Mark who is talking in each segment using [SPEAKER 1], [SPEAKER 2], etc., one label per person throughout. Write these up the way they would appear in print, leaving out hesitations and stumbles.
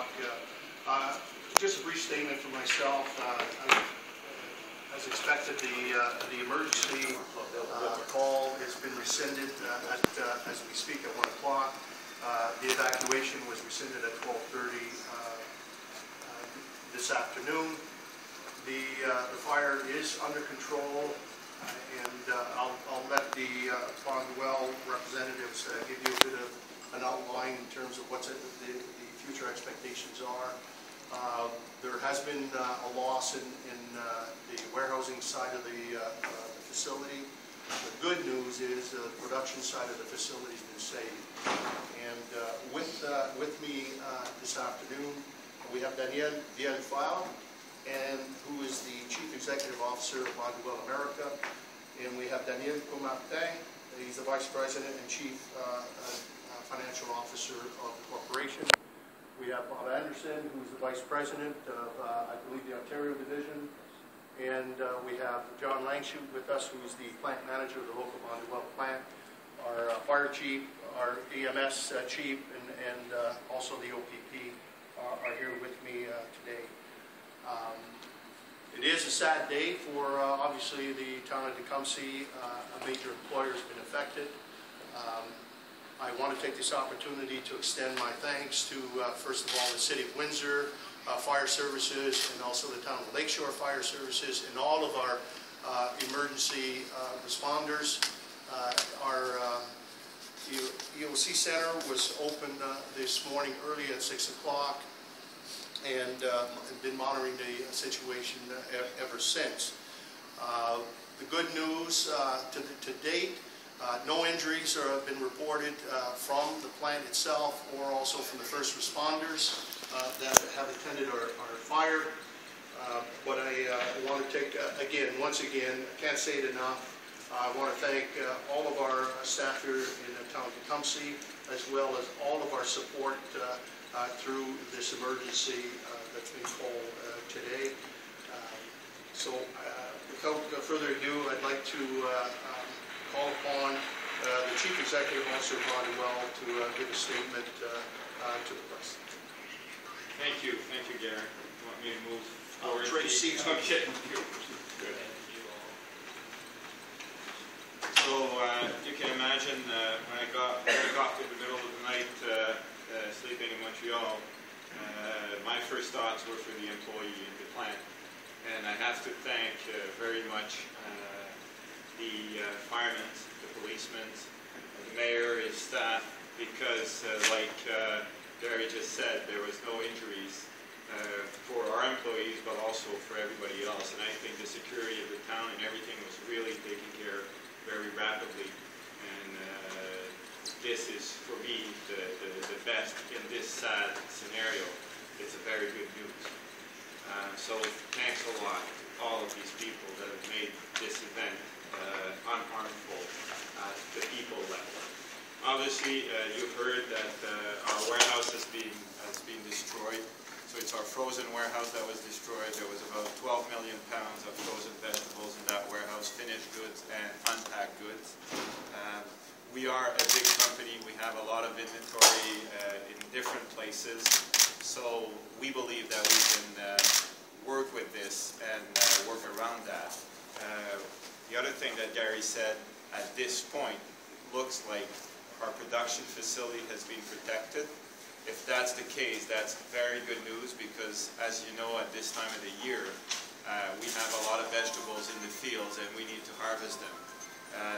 [SPEAKER 1] o'clock. Just a brief statement for myself. As expected, the emergency call has been rescinded as we speak at 1 o'clock. The evacuation was rescinded at 12:30 this afternoon. The fire is under control, and I'll let the Bonduelle representatives give you a bit of an outline in terms of what the future expectations are. There has been a loss in the warehousing side of the facility. The good news is the production side of the facility has been saved. And with me this afternoon, we have Daniel File, who is the Chief Executive Officer of Bonduelle America, and we have Daniel Martin. He's the Vice President and Chief Financial Officer of the corporation. We have Bob Anderson, who's the Vice President of, I believe, the Ontario Division, and we have John Langshoot with us, who's the Plant Manager of the local Bonduelle plant, our Fire Chief, our EMS Chief, and also the OPP are here with me today. It is a sad day for, obviously, the town of Tecumseh. A major employer has been affected. I want to take this opportunity to extend my thanks to, first of all, the City of Windsor Fire Services, and also the Town of Lakeshore Fire Services, and all of our emergency responders. Our EOC Center was opened this morning early at 6 o'clock. And been monitoring the situation ever since. The good news to date, no injuries have been reported from the plant itself or also from the first responders that have attended our fire. But I want to take, once again, I can't say it enough, I want to thank all of our staff here in the town of Tecumseh, as well as all of our support through this emergency that's been called today. So without further ado, I'd like to call upon the Chief Executive Officer of Bonduelle to give a statement to the press.
[SPEAKER 2] Thank you, Gary. You want me to move forward?
[SPEAKER 1] Trade seats.
[SPEAKER 2] Okay. Good. So you can imagine when I got to the middle of the night sleeping in Montreal, my first thoughts were for the employee in the plant. And I have to thank very much the firemen, the policemen, the mayor, his staff, because like Gary just said, there was no injuries for our employees, but also for everybody else. And I think the security of the town and everything was really taken care of very rapidly. And this is, for me, the best in this sad scenario. It's a very good news. So thanks a lot to all of these people that have made this event unharmful at the people level. Obviously, you've heard that our warehouse has been destroyed. So it's our frozen warehouse that was destroyed. There was about 12 million pounds of frozen vegetables in that warehouse, finished goods and unpacked goods. We are a big company. We have a lot of inventory in different places. So we believe that we can work with this and work around that. The other thing that Gary said, at this point, looks like our production facility has been protected. If that's the case, that's very good news, because as you know, at this time of the year, we have a lot of vegetables in the fields and we need to harvest them.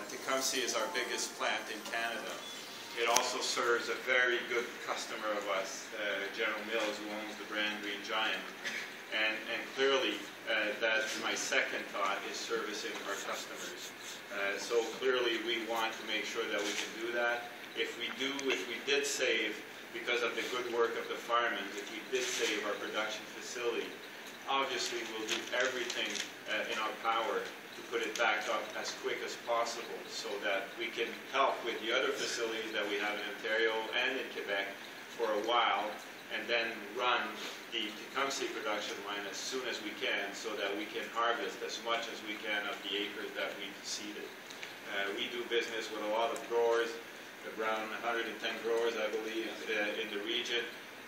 [SPEAKER 2] Tecumseh is our biggest plant in Canada. It also serves a very good customer of us, General Mills, who owns the brand Green Giant. And clearly, that's my second thought, is servicing our customers. So clearly, we want to make sure that we can do that. If we did save, because of the good work of the firemen, if we did save our production facility, obviously we'll do everything in our power to put it back up as quick as possible, so that we can help with the other facilities that we have in Ontario and in Quebec for a while, and then run the Tecumseh production line as soon as we can, so that we can harvest as much as we can of the acres that we've seeded. We do business with a lot of growers, around 110 growers, I believe, in the region.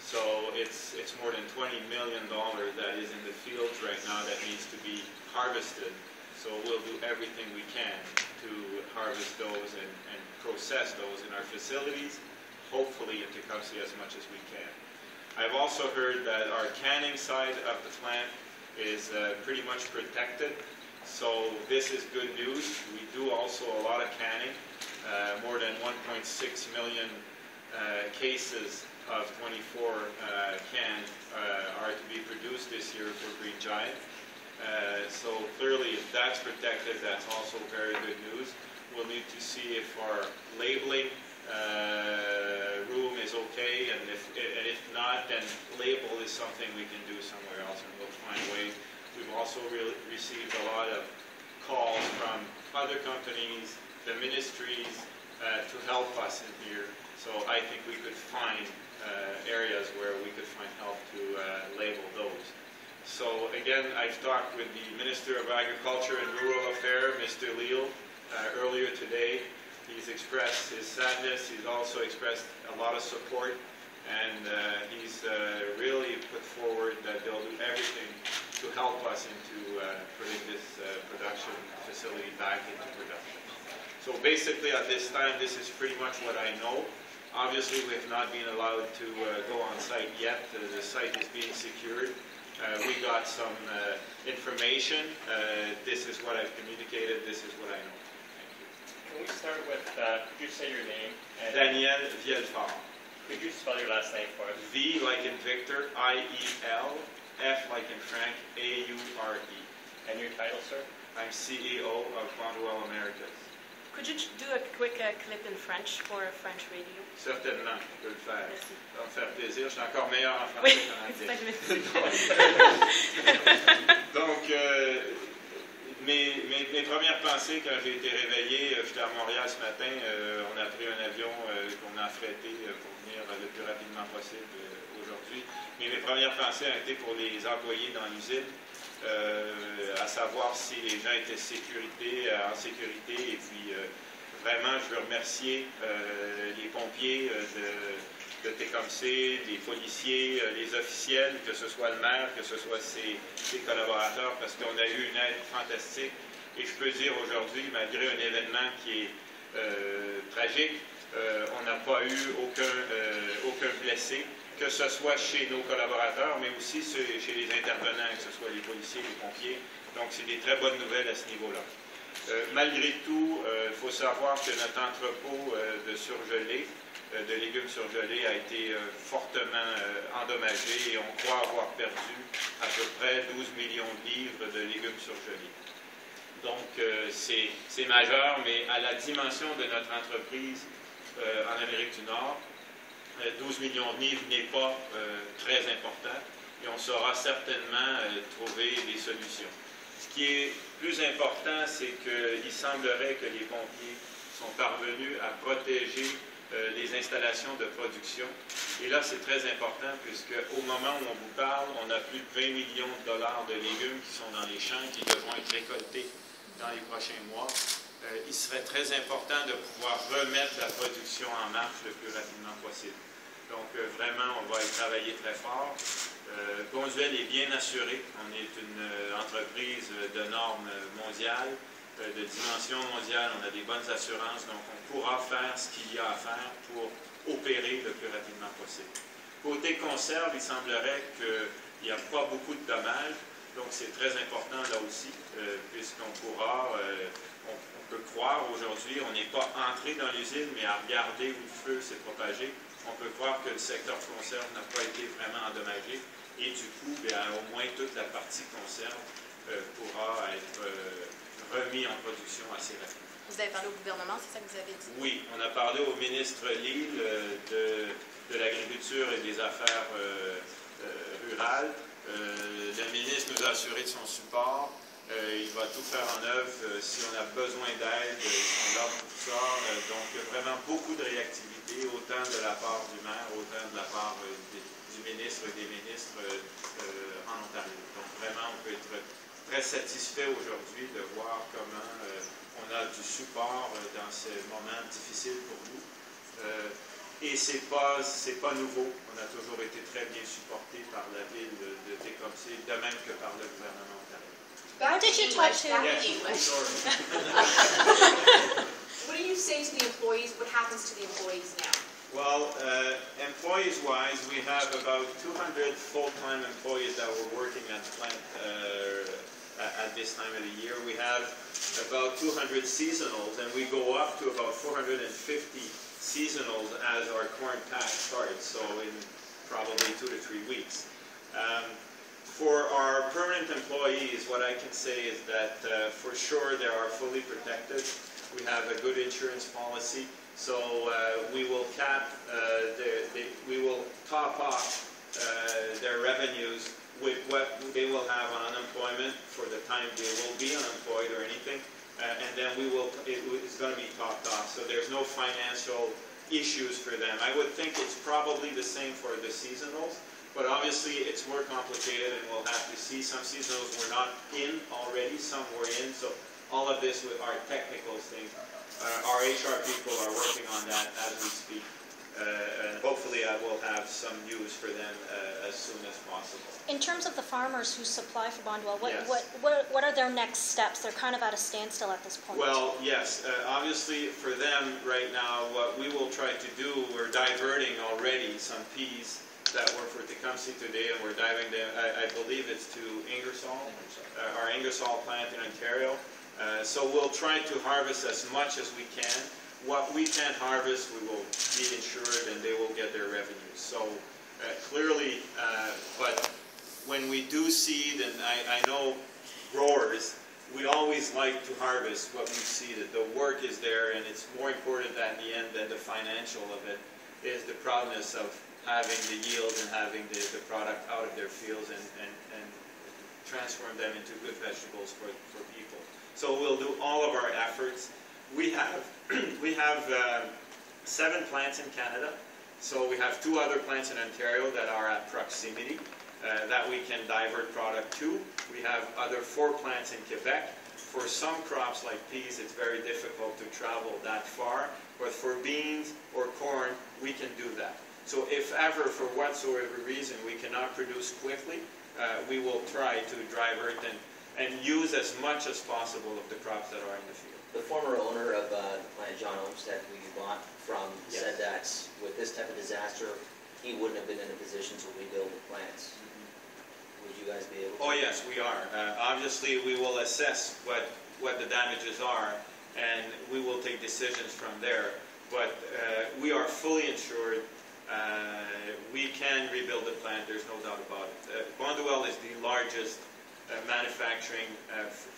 [SPEAKER 2] So it's more than $20 million that is in the fields right now that needs to be harvested. So we'll do everything we can to harvest those and process those in our facilities, hopefully in Tecumseh as much as we can. I've also heard that our canning side of the plant is pretty much protected. So this is good news. We do also a lot of canning. More than 1.6 million cases of 24 cans are to be produced this year for Green Giant. So clearly, if that's protected, that's also very good news. We'll need to see if our labeling room is okay, and if not, then label is something we can do somewhere else, and we'll find ways. We've also received a lot of calls from other companies, the ministries, to help us in here. So I think we could find areas where we could find help to label those. So again, I've talked with the Minister of Agriculture and Rural Affairs, Mr. Leal, earlier today. He's expressed his sadness. He's also expressed a lot of support, and he's really put forward that they'll do everything to help us into putting this production facility back into production. So basically at this time, this is pretty much what I know. Obviously, we have not been allowed to go on site yet. The site is being secured. We got some information. This is what I've communicated. This is what I know.
[SPEAKER 3] Can we start with, could you say your name?
[SPEAKER 2] Daniel Vielfort.
[SPEAKER 3] Could you spell your last name for us?
[SPEAKER 2] V like in Victor, I-E-L, F like in Frank, A-U-R-E.
[SPEAKER 3] And your title, sir?
[SPEAKER 2] I'm CEO of Bonduelle Media.
[SPEAKER 4] Could you do a quick clip in French for French radio?
[SPEAKER 2] Certainement, je peux le faire.
[SPEAKER 4] Merci.
[SPEAKER 2] Ça va me faire plaisir. Je suis encore meilleur en
[SPEAKER 4] Oui,
[SPEAKER 2] français qu'en anglais.
[SPEAKER 4] c'est ça.
[SPEAKER 2] Donc, mes premières pensées quand j'ai été réveillé, j'étais à Montréal ce matin, on a pris un avion qu'on a affrété pour venir le plus rapidement possible aujourd'hui. Mais mes premières pensées ont été pour les employés dans l'usine, à savoir si les gens étaient en sécurité. Et puis, vraiment, je veux remercier les pompiers de Tecumseh, les policiers, les officiels, que ce soit le maire, que ce soit ses collaborateurs, parce qu'on a eu une aide fantastique. Et je peux dire aujourd'hui, malgré un événement qui est tragique, on n'a pas eu aucun blessé, que ce soit chez nos collaborateurs, mais aussi chez les intervenants, que ce soit les policiers, les pompiers. Donc, c'est des très bonnes nouvelles à ce niveau-là. Malgré tout, il faut savoir que notre entrepôt de surgelés, de légumes surgelés, a été fortement endommagé et on croit avoir perdu à peu près 12 millions de livres de légumes surgelés. Donc, c'est majeur, mais à la dimension de notre entreprise en Amérique du Nord, 12 millions de livres n'est pas très important et on saura certainement trouver des solutions. Ce qui est plus important, c'est qu'il semblerait que les pompiers sont parvenus à protéger les installations de production. Et là, c'est très important puisque au moment où on vous parle, on a plus de 20 millions de dollars de légumes qui sont dans les champs qui devront être récoltés dans les prochains mois. Il serait très important de pouvoir remettre la production en marche le plus rapidement possible. Donc, vraiment, on va y travailler très fort. Bonduelle est bien assuré. On est une entreprise de normes mondiales, de dimension mondiale. On a des bonnes assurances, donc on pourra faire ce qu'il y a à faire pour opérer le plus rapidement possible. Côté conserve, il semblerait qu'il n'y a pas beaucoup de dommages. Donc, c'est très important là aussi, puisqu'on pourra, on peut croire aujourd'hui, on n'est pas entré dans l'usine, mais à regarder où le feu s'est propagé, on peut croire que le secteur conserve n'a pas été vraiment endommagé. Et du coup, bien, au moins toute la partie conserve pourra être remis en production assez rapidement.
[SPEAKER 4] Vous avez parlé au gouvernement, c'est ça que vous avez dit?
[SPEAKER 2] Oui, on a parlé au ministre Leal de l'Agriculture et des Affaires rurales. Le ministre nous a assuré de son support. Il va tout faire en œuvre. Si on a besoin d'aide, ils sont là pour tout ça. Donc, vraiment beaucoup de réactivité, autant de la part du maire, autant de la part du ministre et des ministres en Ontario. Donc, vraiment, on peut être très satisfait aujourd'hui de voir comment on a du support dans ces moments difficiles pour nous. Et c'est pas nouveau. On a toujours été très supportés par la ville de Tecumseh, de même que par le gouvernement ontarien.
[SPEAKER 4] How did you talk to...
[SPEAKER 2] Yes, sure.
[SPEAKER 5] What do you say to the employees? What happens to the employees now?
[SPEAKER 2] Well, employees-wise, we have about 200 full-time employees that were working at the plant at this time of the year. We have about 200 seasonals, and we go up to about 450 seasonals as our corn patch starts, so in probably 2 to 3 weeks. For our permanent employees, what I can say is that for sure they are fully protected. We have a good insurance policy, so we will cap, we will top off their revenues with what they will have on unemployment for the time they will be unemployed or anything, and then it's going to be topped off. So there's no financial issues for them. I would think it's probably the same for the seasonals. But obviously, it's more complicated, and we'll have to see. Some seasonals were not in already, some were in. So all of this with our technical things. Our HR people are working on that as we speak. And hopefully, I will have some news for them as soon as possible.
[SPEAKER 6] In terms of the farmers who supply for Bonduelle,
[SPEAKER 2] Yes.
[SPEAKER 6] what are their next steps? They're kind of at a standstill at this point.
[SPEAKER 2] Well, yes. Obviously, for them right now, what we will try to do, we're diverting already some peas that were for Tecumseh today, and we're diving them, I believe it's to Ingersoll, our Ingersoll plant in Ontario. So we'll try to harvest as much as we can. What we can't harvest, we will be insured, and they will get their revenues. So clearly, but when we do seed, and I know growers, we always like to harvest what we seeded. The work is there, and it's more important at the end than the financial of it, is the proudness of having the yield and having the product out of their fields and transform them into good vegetables for people. So we'll do all of our efforts. We have 7 plants in Canada. So we have 2 other plants in Ontario that are at proximity that we can divert product to. We have other 4 plants in Quebec. For some crops like peas, it's very difficult to travel that far. But for beans or corn, we can do that. So if ever, for whatsoever reason, we cannot produce quickly, we will try to divert and use as much as possible of the crops that are in the field.
[SPEAKER 7] The former owner of the plant, John Olmsted, who you bought from,
[SPEAKER 2] Yes.
[SPEAKER 7] said that with this type of disaster, he wouldn't have been in a position to rebuild the plants. Would you guys be able to?
[SPEAKER 2] Oh yes, we are. Obviously, we will assess what the damages are, and we will take decisions from there. But we are fully insured. We can rebuild the plant, there's no doubt about it. Bonduelle is the largest manufacturing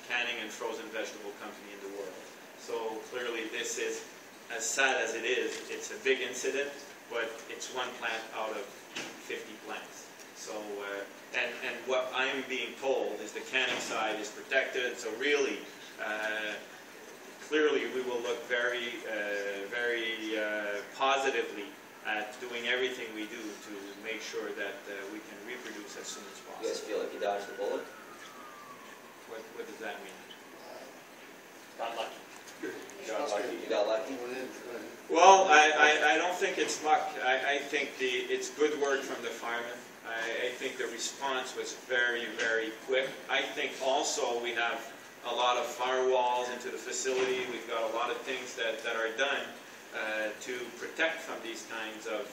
[SPEAKER 2] canning and frozen vegetable company in the world. So clearly this is, as sad as it is, it's a big incident, but it's 1 plant out of 50 plants. So, and what I'm being told is the canning side is protected, so really, clearly we will look very positively at doing everything we do to make sure that we can reproduce as soon as
[SPEAKER 7] You guys
[SPEAKER 2] possible.
[SPEAKER 7] feel like you dodged the bullet?
[SPEAKER 2] What does that mean?
[SPEAKER 3] Got lucky.
[SPEAKER 7] You got lucky?
[SPEAKER 2] Well, I don't think it's luck. I think it's good work from the firemen. I think the response was very, very quick. I think also we have a lot of firewalls into the facility. We've got a lot of things that are done to protect from these kinds of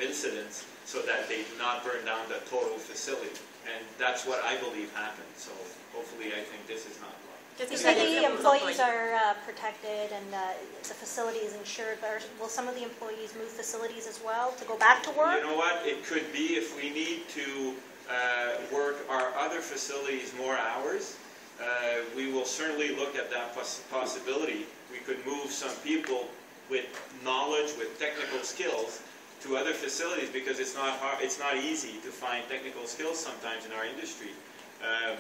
[SPEAKER 2] incidents so that they do not burn down the total facility. And that's what I believe happened. So hopefully I think this is not luck.
[SPEAKER 6] You said the employees are protected and the facility is insured, but will some of the employees move facilities as well to go back to work?
[SPEAKER 2] You know what? It could be if we need to work our other facilities more hours. We will certainly look at that possibility. We could move some people with knowledge, with technical skills, to other facilities because it's not easy to find technical skills sometimes in our industry.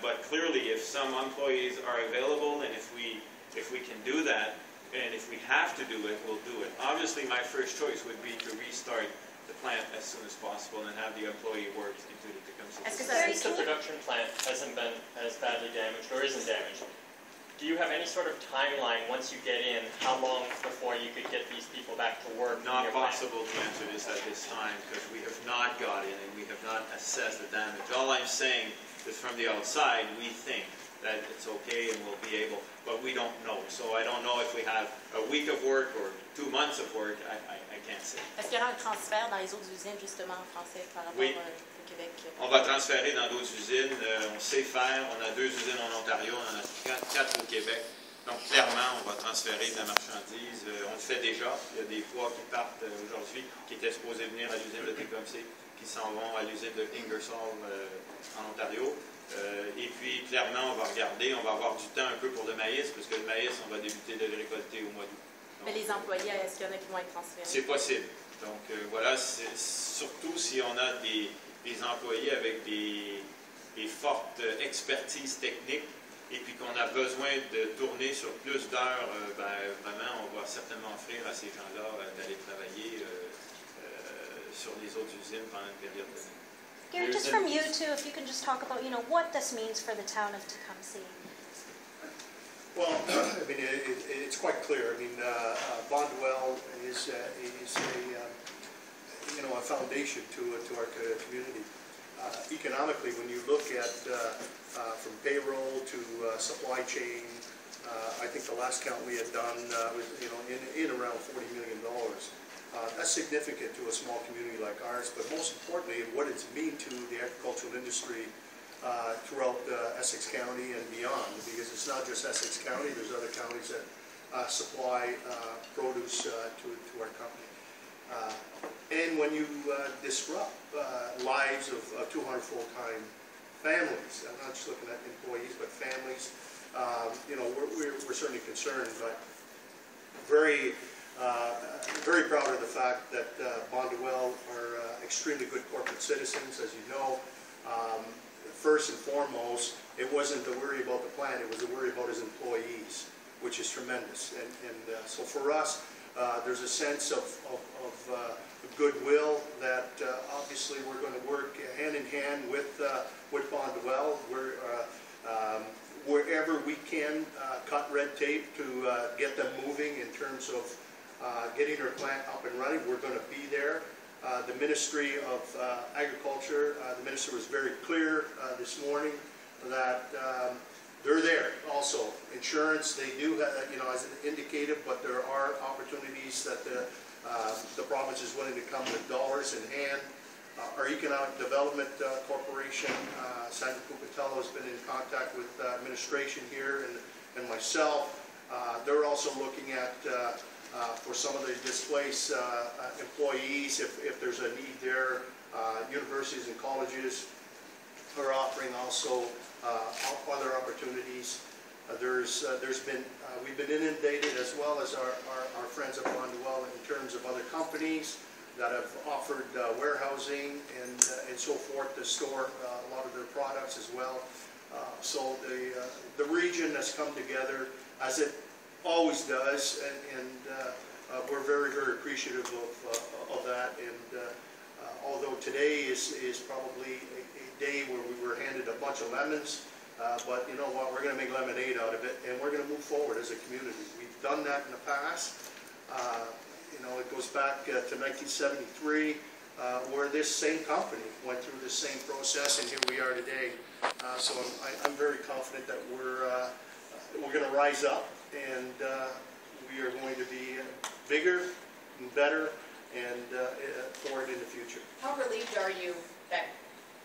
[SPEAKER 2] But clearly, if some employees are available, and if we can do that, and if we have to do it, we'll do it. Obviously, my first choice would be to restart the plant as soon as possible and have the employee work into the Tecumseh.
[SPEAKER 3] Since the production plant hasn't been as badly damaged or isn't damaged, do you have any sort of timeline once you get in, how long before you could get these people back to work? in
[SPEAKER 2] Not
[SPEAKER 3] your plant?
[SPEAKER 2] possible to answer this at this time because we have not got in and we have not assessed the damage. All I'm saying is from the outside, we think that it's okay and we'll be able, but we don't know. So I don't know if we have a week of work or 2 months of work. I can't say.
[SPEAKER 4] Est-ce qu'il y aura un transfert dans les autres usines, justement, en français, par rapport
[SPEAKER 2] Oui.
[SPEAKER 4] au Québec?
[SPEAKER 2] On va transférer dans d'autres usines. On sait faire. On a 2 usines en Ontario, on en a 4 au Québec. Donc, clairement, on va transférer de la marchandise. On le fait déjà. Il y a des poids qui partent aujourd'hui, qui étaient supposés venir à l'usine de Tecumseh, qui s'en vont à l'usine de Ingersoll en Ontario. Et puis, clairement, on va regarder, on va avoir du temps un peu pour le maïs, parce que le maïs, on va débuter de le récolter au mois d'août.
[SPEAKER 4] Mais les employés, est-ce qu'il y en a qui vont être transférés?
[SPEAKER 2] C'est possible. Donc, voilà, surtout si on a des employés avec des fortes expertises techniques, et puis qu'on a besoin de tourner sur plus d'heures, vraiment, on va certainement offrir à ces gens-là d'aller travailler sur les autres usines pendant une période de temps.
[SPEAKER 6] Gary, just from you too, if you can just talk about, what this means for the town of Tecumseh.
[SPEAKER 1] Well, I mean, it's quite clear. I mean, Bonduelle is a foundation to our community. Economically, when you look at from payroll to supply chain, I think the last count we had done was in around $40 million. That's significant to a small community like ours, but most importantly, what it's mean to the agricultural industry throughout Essex County and beyond, because it's not just Essex County, there's other counties that supply produce to our company. And when you disrupt lives of 200 full-time families, I'm not just looking at employees, but families, we're certainly concerned, but very proud of the fact that Bonduelle are extremely good corporate citizens, as you know. First and foremost, it wasn't the worry about the plant, it was the worry about his employees, which is tremendous. And so for us, there's a sense of goodwill that obviously we're going to work hand in hand with Bonduelle. Wherever we can cut red tape to get them moving in terms of getting their plant up and running, we're going to be there. The Ministry of Agriculture, the Minister was very clear this morning that they're there also. Insurance, they do have, as indicated, but there are opportunities that the province is willing to come with dollars in hand. Our Economic Development Corporation, Sandra Pupatello has been in contact with administration here and myself. They're also looking at for some of the displaced employees, if there's a need there. Universities and colleges are offering also other opportunities. We've been inundated, as well as our friends at Bonduelle, in terms of other companies that have offered warehousing and so forth to store a lot of their products as well. So the region has come together, as it always does, and we're very, very appreciative of that. And although today is probably a day where we were handed a bunch of lemons, but you know what, we're going to make lemonade out of it, and we're going to move forward as a community. We've done that in the past. It goes back to 1973, where this same company went through the same process, and here we are today. So I'm very confident that we're going to rise up, and we are going to be bigger and better and forward in the future.
[SPEAKER 5] How relieved are you that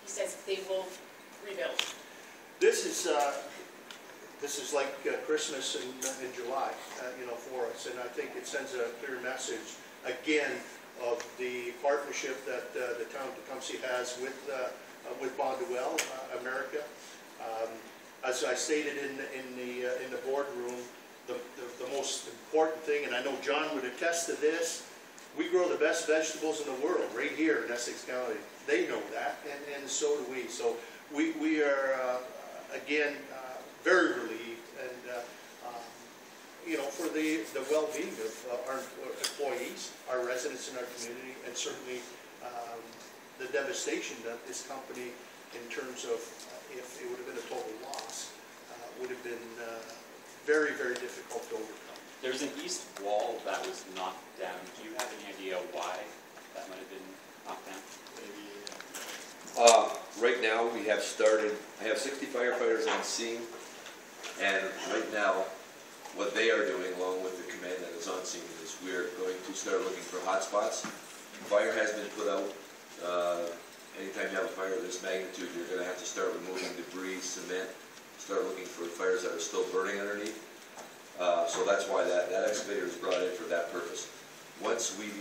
[SPEAKER 5] he says they will rebuild?
[SPEAKER 1] This is like Christmas in July, for us, and I think it sends a clear message again of the partnership that the town of Tecumseh has with Bonduelle, America. As I stated in the boardroom, the most important thing, and I know John would attest to this, we grow the best vegetables in the world right here in Essex County. They know that, and so do we. So we are again very relieved, and for the well-being of our employees, our residents in our community, and certainly the devastation that this company, in terms of if it would have been a total loss, would have been very, very difficult to overcome.
[SPEAKER 8] There's an east wall that was knocked down. Do you have any idea why that might have been knocked down?
[SPEAKER 9] Right now, we have started, I have 60 firefighters on scene, and right now, what they are doing, along with the command that is on scene, is we're going to start looking for hot spots. Fire has been put out. Anytime you have a fire of this magnitude, you're going to have to start removing debris, cement, start looking for fires that are still burning underneath. So that's why that excavator is brought in for that purpose. Once we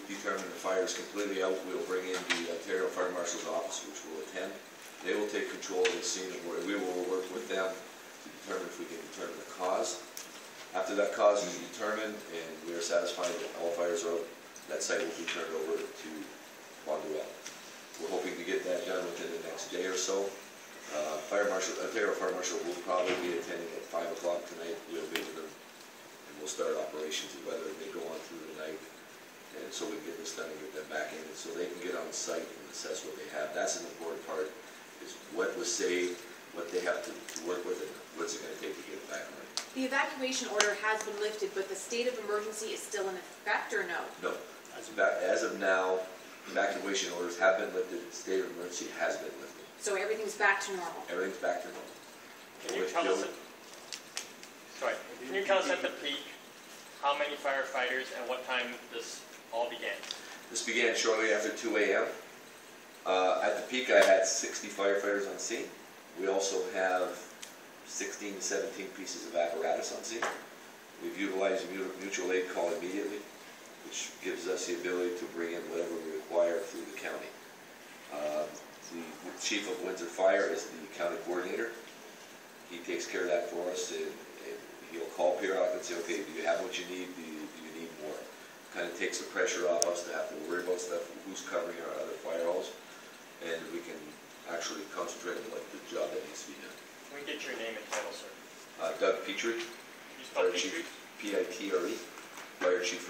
[SPEAKER 9] determine the fire is completely out, we'll bring in the Ontario Fire Marshal's office, which will attend. They will take control of the scene, and we will work with them to determine if we can determine the cause. After that cause is determined and we are satisfied that all fires are out, that site will be turned over to Bonduelle. We're hoping to get that done within the next day or so. Ontario Fire Marshal will probably be attending at 5 o'clock tonight. We'll be with them, and we'll start operations, whether they go on through the night, and so we can get this done and get them back in, and so they can get on site and assess what they have. That's an important part, is what was saved, what they have to work with, and what's it going to take to get it back running.
[SPEAKER 5] The evacuation order has been lifted, but the state of emergency is still in effect, or no?
[SPEAKER 9] No. As of now, evacuation orders have been lifted, the state of emergency has been lifted.
[SPEAKER 5] So everything's back to normal?
[SPEAKER 9] Everything's back to normal.
[SPEAKER 3] Can you tell us at the peak how many firefighters and what time this all began?
[SPEAKER 9] This began shortly after 2 a.m. At the peak, I had 60 firefighters on scene. We also have 16 to 17 pieces of apparatus on scene. We've utilized mutual aid call immediately, which gives us the ability to bring in whatever we require through the county. The chief of Windsor Fire is the county coordinator. He takes care of that for us, and he'll call periodically and say, okay, do you have what you need? Do you need more? Kind of takes the pressure off us to have to worry about stuff, who's covering our other fire halls, and we can actually concentrate on the job that needs to be done.
[SPEAKER 3] Can we get your name and title, sir?
[SPEAKER 9] Doug Petrie,
[SPEAKER 3] You spell
[SPEAKER 9] Fire
[SPEAKER 3] Petrie?
[SPEAKER 9] Chief, P-I-T-R-E, Fire Chief